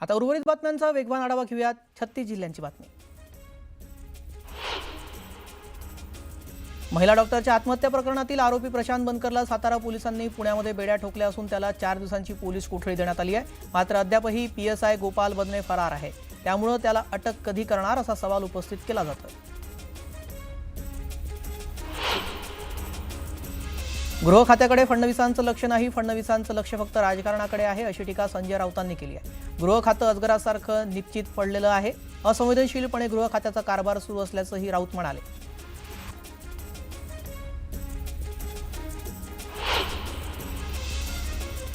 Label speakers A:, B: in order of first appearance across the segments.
A: आता उर्वरित बातम्यांचा वेगवान आढावा घेऊयात. 36 जिल्ह्यांची बातमी. महिला डॉक्टरच्या आत्महत्या प्रकरणातील आरोपी प्रशांत बनकरला सातारा पोलिसांनी पुण्यामध्ये बेड्या ठोकल्या असून त्याला 4 दिवसांची पोलीस कोठडी देण्यात आली आहे. मात्र अद्यापही PSI गोपाल बदने फरार आहे. त्यामुळे त्याला अटक कधी करणार असा सवाल उपस्थित केला जातो. गृह खात्याकडे फडणवीसांचं लक्ष नाही, फडणवीसांचं लक्ष फक्त राजकारणाकडे आहे अशी टीका संजय राऊतांनी केली आहे. गृह खातं अजगरासारखं निश्चित पडलेलं आहे. असंवेदनशीलपणे गृह खात्याचा कारभार सुरू असल्याचंही राऊत म्हणाले.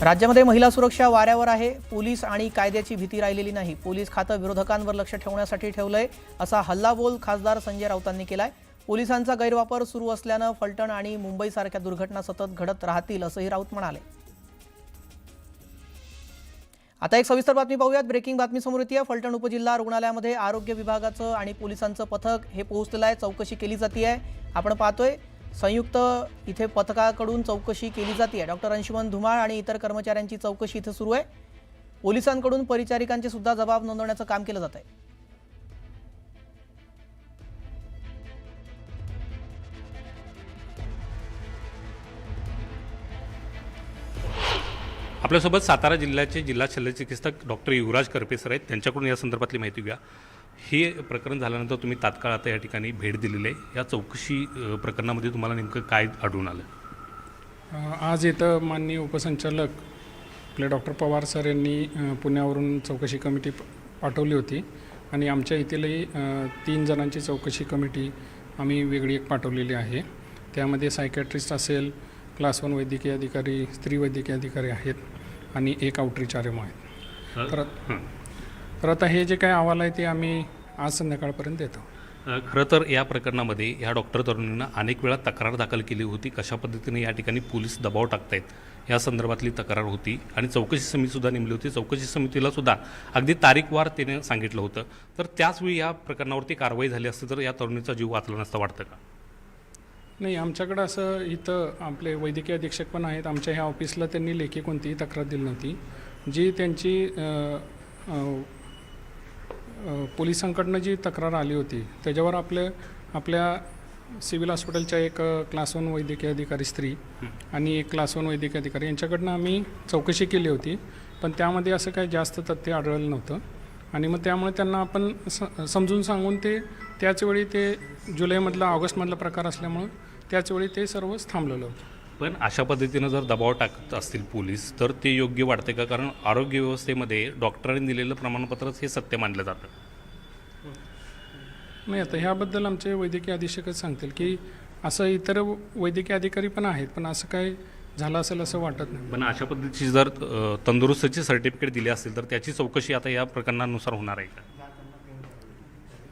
A: राज्यामध्ये महिला सुरक्षा वाऱ्यावर आहे. पोलीस आणि कायद्याची भीती राहिलेली नाही. पोलीस खातं विरोधकांवर लक्ष ठेवण्यासाठी ठेवलंय असा हल्लाबोल खासदार संजय राऊतांनी केलाय. पोलिसांचा गैरवापर सुरू असल्यानं फलटण आणि मुंबईसारख्या दुर्घटना सतत घडत राहतील असंही राऊत म्हणाले. आता एक सविस्तर बातमी पाहूयात. ब्रेकिंग बातमी समोर येते. फलटण उपजिल्हा रुग्णालयामध्ये आरोग्य विभागाचं आणि पोलिसांचं पथक हे पोहोचलेलं आहे. चौकशी केली जाते आहे. आपण पाहतोय संयुक्त इथे पथकाकडून चौकशी केली जाते. डॉक्टर अंशुमन धुमाळ आणि इतर कर्मचाऱ्यांची चौकशी इथे सुरू आहे. पोलिसांकडून परिचारिकांचे सुद्धा जबाब नोंदवण्याचं काम केलं जात आहे.
B: आपल्यासोबत सातारा जिल्ह्याचे जिल्हा शल्यचिकित्सक डॉक्टर युवराज करपे सर आहेत. त्यांच्याकडून या संदर्भातली माहिती घ्या. हे प्रकरण झाल्यानंतर तुम्ही तात्काळ आता या ठिकाणी भेट दिलेली आहे. या चौकशी प्रकरणामध्ये तुम्हाला नेमकं काय आढळून आलं?
C: आज इथं माननीय उपसंचालक आपले डॉक्टर पवार सर यांनी पुण्यावरून चौकशी कमिटी पाठवली होती आणि आमच्या इथेही 3 जणांची चौकशी कमिटी आम्ही वेगळी एक पाठवलेली आहे. त्यामध्ये सायकॅट्रिस्ट असेल, क्लास 1 वैद्यकीय अधिकारी, स्त्री वैद्यकीय अधिकारी आहेत आणि एक आउटरीच RMO आहेत. तर आता हे जे काय अहवाल आहे ते आम्ही आज संध्याकाळपर्यंत देतो.
B: खरं तर या प्रकरणामध्ये या डॉक्टर तरुणींना अनेक वेळा तक्रार दाखल केली होती. कशा पद्धतीने या ठिकाणी पोलीस दबाव टाकतायत या संदर्भातली तक्रार होती आणि चौकशी समितीसुद्धा नेमली होती. चौकशी समितीला सुद्धा अगदी तारीखवार तिने सांगितलं होतं. तर त्याचवेळी या प्रकरणावरती कारवाई झाली असती तर या तरुणीचा जीव वाचला नसता वाटतं का?
C: नाही, आमच्याकडं असं इथं आपले वैद्यकीय अधीक्षक पण आहेत. आमच्या ह्या ऑफिसला त्यांनी लेखी कोणतीही तक्रार दिली नव्हती. जी त्यांची पोलिसांकडनं जी तक्रार आली होती त्याच्यावर आपल्या सिव्हिल हॉस्पिटलच्या एक क्लास 1 वैद्यकीय अधिकारी स्त्री आणि एक क्लास 1 वैद्यकीय अधिकारी यांच्याकडनं आम्ही चौकशी केली होती. पण त्यामध्ये असं काही जास्त तथ्य आढळलं नव्हतं आणि मग त्यामुळे त्यांना आपण समजून सांगून ते त्याचवेळी ते जुलैमधला ऑगस्टमधला प्रकार असल्यामुळं त्याचवेळी ते सर्वच थांबलेलं होतं.
B: पण अशा पद्धतीनं जर दबाव टाकत असतील पोलीस तर ते योग्य वाटते का? कारण आरोग्य व्यवस्थेमध्ये डॉक्टरांनी दिलेलं प्रमाणपत्रच हे सत्य मानलं जातं.
C: नाही, आता ह्याबद्दल आमचे वैद्यकीय अधीक्षकच सांगतील की असं इतर वैद्यकीय अधिकारी पण आहेत, पण असं काय झालं असेल असं वाटत नाही.
B: पण अशा पद्धतीची जर तंदुरुस्तीची सर्टिफिकेट दिली असेल तर त्याची चौकशी आता या प्रकरणानुसार होणार आहे का?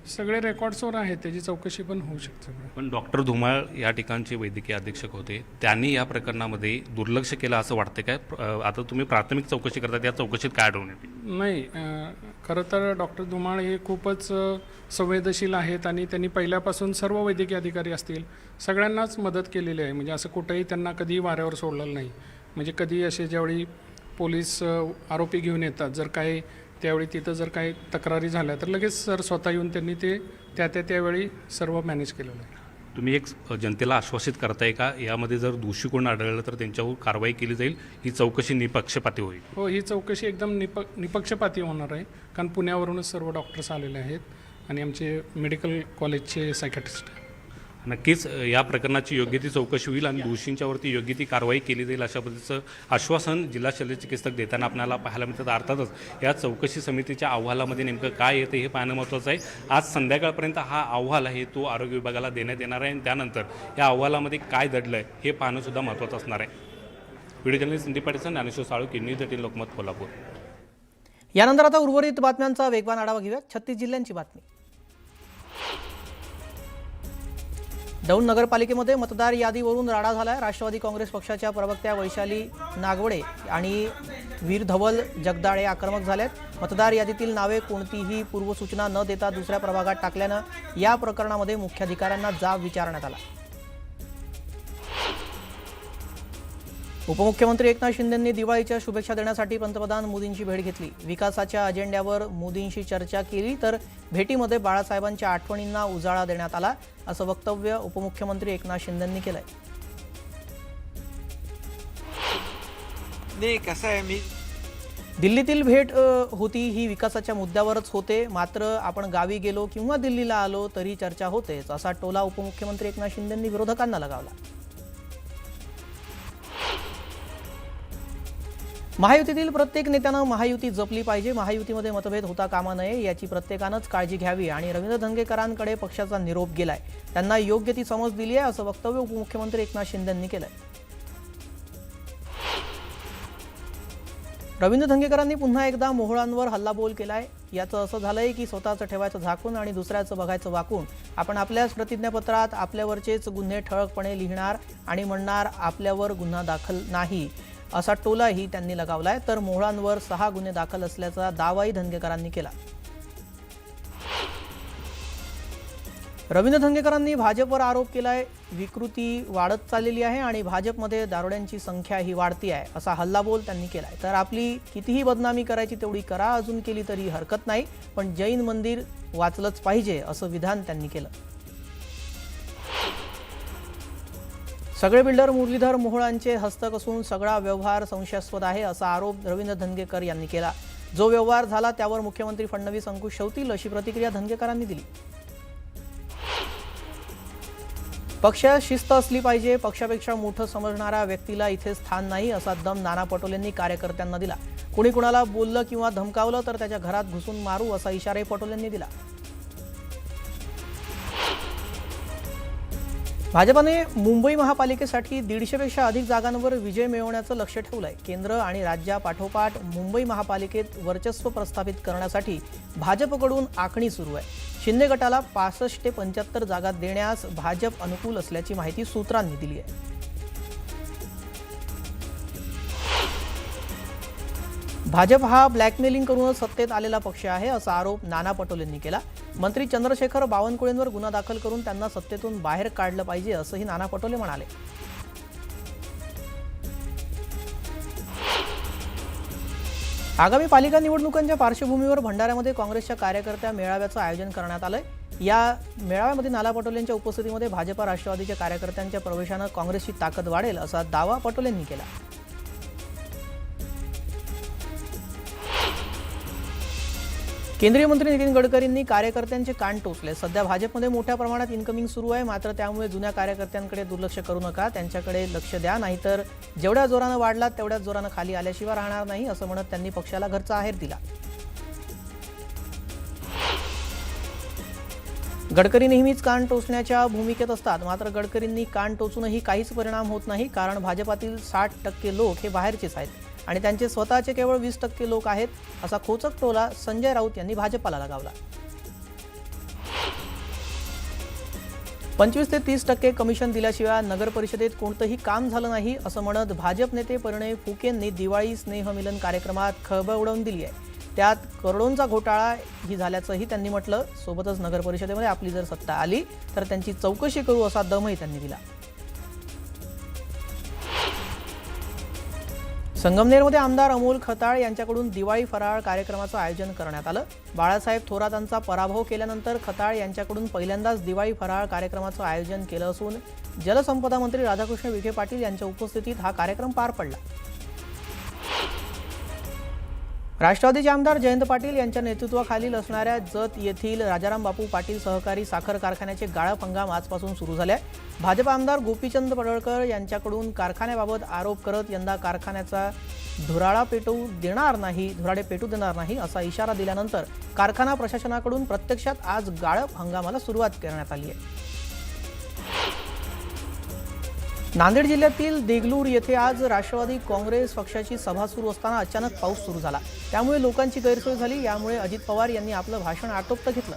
C: सगळे रेकॉर्ड्सवर आहेत, त्याची चौकशी पण होऊ शकते.
B: पण डॉक्टर धुमाळ या ठिकाणचे वैद्यकीय अधीक्षक होते, त्यांनी या प्रकरणामध्ये दुर्लक्ष केलं असं वाटतं काय? आता तुम्ही प्राथमिक चौकशी करता, त्या चौकशीत काय आढळून येते?
C: नाही, खरं तर डॉक्टर धुमाळ हे खूपच संवेदनशील आहेत आणि त्यांनी पहिल्यापासून सर्व वैद्यकीय अधिकारी असतील सगळ्यांनाच मदत केलेली आहे. म्हणजे असं कुठेही त्यांना कधीही वाऱ्यावर सोडलेलं नाही. म्हणजे कधी असे ज्यावेळी पोलीस आरोपी घेऊन येतात जर काही त्यावेळी तिथं जर काही तक्रारी झाल्या तर लगेच सर स्वतः येऊन त्यांनी ते त्यावेळी सर्व मॅनेज केलेलं आहे.
B: तुम्ही एक जनतेला आश्वासित करताय का यामध्ये जर दोषी कोण आढळलं तर त्यांच्यावर कारवाई केली जाईल, ही चौकशी निपक्षपाती होईल?
C: हो, ही चौकशी एकदम निपक्षपाती होणार आहे. कारण पुण्यावरूनच सर्व डॉक्टर्स आलेले आहेत आणि आमचे मेडिकल कॉलेजचे सायकॅट्रिस्ट.
B: नक्कीच या प्रकरणाची योग्य ती चौकशी होईल आणि दोषींच्यावरती योग्य ती कारवाई केली जाईल अशा पद्धतीचं आश्वासन जिल्हा शल्यचिकित्सक देताना आपल्याला पाहायला मिळतं. अर्थातच या चौकशी समितीच्या अहवालामध्ये नेमकं काय येतं हे पाहणं महत्त्वाचं आहे. आज संध्याकाळपर्यंत हा अहवाल आहे तो आरोग्य विभागाला देण्यात येणार आहे आणि त्यानंतर या अहवालामध्ये काय दडलं आहे हे पाहणंसुद्धा महत्त्वाचं असणार आहे. Video journalist Sandeep Patil, Dnyaneshwar Salunkhe, news 18 Lokmat, Kolhapur.
A: यानंतर आता उर्वरित बातम्यांचा वेगवान आढावा घेऊया. 36 जिल्ह्यांची बातमी. दौंड नगरपालिकेमध्ये मतदार यादीवरून राडा झालाय. राष्ट्रवादी काँग्रेस पक्षाच्या प्रवक्त्या वैशाली नागवडे आणि वीर धवल जगदाळे आक्रमक झालेत. मतदार यादीतील नावे कोणतीही पूर्वसूचना न देता दुसऱ्या प्रभागात टाकल्यानं या प्रकरणामध्ये मुख्याधिकाऱ्यांना जाब विचारण्यात आला. उपमुख्यमंत्री एकनाथ शिंदेंनी दिवाळीच्या शुभेच्छा देण्यासाठी पंतप्रधान मोदींची भेट घेतली. विकासाच्या अजेंड्यावर मोदींशी चर्चा केली तर भेटीमध्ये बाळासाहेबांच्या आठवणींना उजाळा देण्यात आला, असं वक्तव्य उपमुख्यमंत्री एकनाथ शिंदेंनी केलंय.
D: नाही कसं आहे, मी
A: दिल्लीतील भेट होती ही विकासाच्या मुद्द्यावरच होते. मात्र आपण गावी गेलो किंवा दिल्लीला आलो तरी चर्चा होतेच, असा टोला उपमुख्यमंत्री एकनाथ शिंदेंनी विरोधकांना लगावला. महायुतीतील प्रत्येक नेत्यानं महायुती जपली पाहिजे. महायुतीमध्ये मतभेद होता कामा नये याची प्रत्येकानंच काळजी घ्यावी आणि रवींद्र धंगेकरांकडे पक्षाचा निरोप गेलाय. त्यांना योग्य ती समज दिली आहे, असं वक्तव्य उपमुख्यमंत्री एकनाथ शिंदेंनी केलंय. रवींद्र धंगेकरांनी पुन्हा एकदा मोहोळांवर हल्लाबोल केलाय. याचं असं झालंय की स्वतःचं ठेवायचं झाकून आणि दुसऱ्याचं बघायचं वाकून. आपण आपल्याच प्रतिज्ञापत्रात आपल्यावरचेच गुन्हे ठळकपणे लिहिणार आणि म्हणणार आपल्यावर गुन्हा दाखल नाही, असा टोलाही त्यांनी लगावलाय. तर मोहोळांवर 6 गुन्हे दाखल असल्याचा दावाही धंगेकरांनी केला. रवींद्र धंगेकरांनी भाजपवर आरोप केलाय. विकृती वाढत चाललेली आहे आणि भाजपमध्ये दारुड्यांची संख्या ही वाढती आहे, असा हल्लाबोल त्यांनी केलाय. तर आपली कितीही बदनामी करायची तेवढी करा, अजून केली तरी हरकत नाही, पण जैन मंदिर वाचलंच पाहिजे, असं विधान त्यांनी केलं. सगळे बिल्डर मुरलीधर मोहोळांचे हस्तक असून सगळा व्यवहार संशयास्पद आहे, असा आरोप रवींद्र धंगेकर यांनी केला. जो व्यवहार झाला त्यावर मुख्यमंत्री फडणवीस अंकुश ठेवतील, अशी प्रतिक्रिया धंगेकरांनी दिली. पक्षात शिस्त असली पाहिजे. पक्षापेक्षा मोठं समजणाऱ्या व्यक्तीला इथे स्थान नाही, असा दम नाना पटोलेंनी कार्यकर्त्यांना दिला. कुणी कुणाला बोललं किंवा धमकावलं तर त्याच्या घरात घुसून मारू, असा इशाराही पटोलेंनी दिला. भाजपाने मुंबई महापालिकेसाठी 150पेक्षा अधिक जागांवर विजय मिळवण्याचं लक्ष्य ठेवलंय. केंद्र आणि राज्यापाठोपाठ मुंबई महापालिकेत वर्चस्व प्रस्थापित करण्यासाठी भाजपकडून आखणी सुरू आहे. शिंदे गटाला 65 ते 75 जागा देण्यास भाजप अनुकूल असल्याची माहिती सूत्रांनी दिली आहे. भाजप हा ब्लॅकमेलिंग करूनच सत्तेत आलेला पक्ष आहे, असा आरोप नाना पटोलेंनी केला. मंत्री चंद्रशेखर बावनकुळेंवर गुन्हा दाखल करून त्यांना सत्तेतून बाहेर काढलं पाहिजे, असंही नाना पटोले म्हणाले. आगामी पालिका निवडणुकांच्या पार्श्वभूमीवर भंडाऱ्यामध्ये काँग्रेसच्या कार्यकर्त्या मेळाव्याचं आयोजन करण्यात आलंय. या मेळाव्यामध्ये नाना पटोलेंच्या उपस्थितीमध्ये भाजपा राष्ट्रवादीच्या कार्यकर्त्यांच्या प्रवेशानं काँग्रेसची ताकद वाढेल, असा दावा पटोलेंनी केला. केंद्रीय मंत्री नितीन गडकरींनी कार्यकर्त्यांचे कान टोचले. सध्या भाजपमध्ये मोठ्या प्रमाणात इन्कमिंग सुरू आहे, मात्र त्यामुळे जुन्या कार्यकर्त्यांकडे दुर्लक्ष करू नका, त्यांच्याकडे लक्ष द्या, नाहीतर जेवढ्या जोरानं वाढलात तेवढ्याच जोरानं खाली आल्याशिवाय राहणार नाही, असं म्हणत त्यांनी पक्षाला घरचा आहेर दिला. गडकरी नेहमीच कान टोचण्याच्या भूमिकेत असतात, मात्र गडकरींनी कान टोचूनही काहीच परिणाम होत नाही, कारण भाजपातील 60% लोक हे बाहेरचेच आहेत आणि त्यांचे स्वतःचे केवळ 20% लोक आहेत, असा खोचक टोला संजय राऊत यांनी भाजपाला लगावला. 25 ते 30% कमिशन दिल्याशिवाय नगर परिषदेत कोणतंही काम झालं नाही, असं म्हणत भाजप नेते परिणय फुकेंनी दिवाळी स्नेहमिलन कार्यक्रमात खळबळ उडवून दिली आहे. त्यात करोडोंचा घोटाळा ही झाल्याचंही त्यांनी म्हटलं. सोबतच नगर परिषदेमध्ये आपली जर सत्ता आली तर त्यांची चौकशी करू, असा दमही त्यांनी दिला. संगमनेरमध्ये आमदार अमोल खताळ यांच्याकडून दिवाळी फराळ कार्यक्रमाचं आयोजन करण्यात आलं. बाळासाहेब थोरातांचा पराभव केल्यानंतर खताळ यांच्याकडून पहिल्यांदाच दिवाळी फराळ कार्यक्रमाचं आयोजन केलं असून जलसंपदा मंत्री राधाकृष्ण विखे पाटील यांच्या उपस्थितीत हा कार्यक्रम पार पडला. राष्ट्रवादीचे आमदार जयंत पाटील यांच्या नेतृत्वाखालील असणाऱ्या जत येथील राजाराम बापू पाटील सहकारी साखर कारखान्याचे गाळप हंगाम आजपासून सुरू झाले. भाजप आमदार गोपीचंद पडळकर यांच्याकडून कारखान्याबाबत आरोप करत यंदा कारखान्याचा धुराडे पेटू देणार नाही, असा इशारा दिल्यानंतर कारखाना प्रशासनाकडून प्रत्यक्षात आज गाळप हंगामाला सुरुवात करण्यात आली आहे. नांदेड जिल्ह्यातील देगलूर येथे आज राष्ट्रवादी काँग्रेस पक्षाची सभा सुरू असताना अचानक पाऊस सुरू झाला. त्यामुळे लोकांची गैरसोय झाली. यामुळे अजित पवार यांनी आपलं भाषण आटोपतं घेतलं.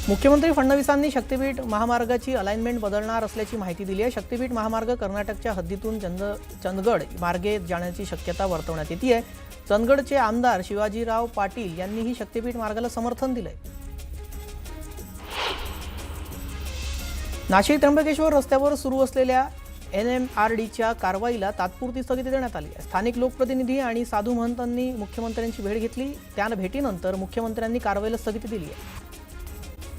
A: मुख्यमंत्री फडणवीसांनी शक्तीपीठ महामार्गाची अलाइनमेंट बदलणार असल्याची माहिती दिली आहे. शक्तीपीठ महामार्ग कर्नाटकच्या हद्दीतून चंदगड मार्गे जाण्याची शक्यता वर्तवण्यात येते आहे. चंदगडचे आमदार शिवाजीराव पाटील यांनीही शक्तीपीठ मार्गाला समर्थन दिलंय. नाशिक त्र्यंबकेश्वर रस्त्यावर सुरू असलेल्या NMRDच्या कारवाईला तात्पुरती स्थगिती देण्यात आली आहे. स्थानिक लोकप्रतिनिधी आणि साधू महंतांनी मुख्यमंत्र्यांची भेट घेतली. त्या भेटीनंतर मुख्यमंत्र्यांनी कारवाईला स्थगिती दिली आहे.